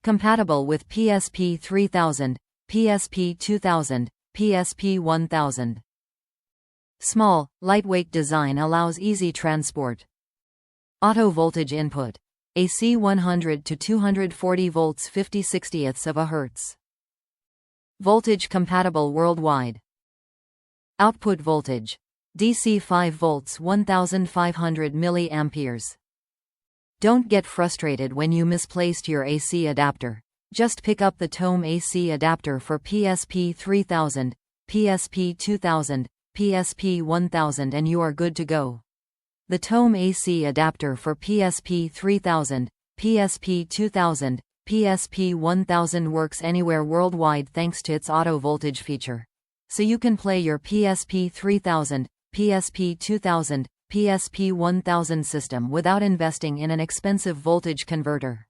Compatible with PSP 3000, PSP 2000, PSP 1000. Small, lightweight design allows easy transport. Auto voltage input. AC 100 to 240 volts 50/60ths of a hertz. Voltage compatible worldwide. Output voltage. DC 5 volts 1500 milliamperes. Don't get frustrated when you misplaced your AC adapter. Just pick up the Tome AC adapter for PSP 3000, PSP 2000, PSP 1000 and you are good to go. The Tome AC adapter for PSP 3000, PSP 2000, PSP 1000 works anywhere worldwide thanks to its auto voltage feature. So you can play your PSP 3000, PSP 2000, PSP 1000 system without investing in an expensive voltage converter.